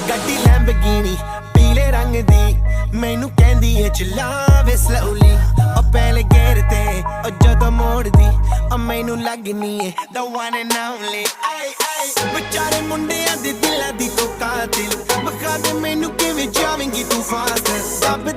ਗੱਡੀ ਲੈਂਬਗੀਨੀ ਪੀਲੇ ਰੰਗ ਦੀ ਮੈਨੂੰ ਕਹਿੰਦੀ ਏ ਚਲਾਵੇ ਸਲੋਲੀ ਉਹ ਪਹਿਲੇ ਗੇਰ ਤੇ ਉਹ ਜਦੋਂ ਮੋੜਦੀ ਉਹ ਮੈਨੂੰ ਲੱਗਨੀ ਏ the one and only ਵਿਚਾਰੇ ਮੁੰਡਿਆਂ ਦੇ ਦਿਲਾਂ ਦੀ ਤੂੰ ਕਾਤਿਲ ਬਖਾ ਦੇ ਮੈਨੂੰ ਕਿਵੇਂ ਜਾਵੇਂਗੀ ਤੂੰ ਫਾਸਟ ਰੱਬ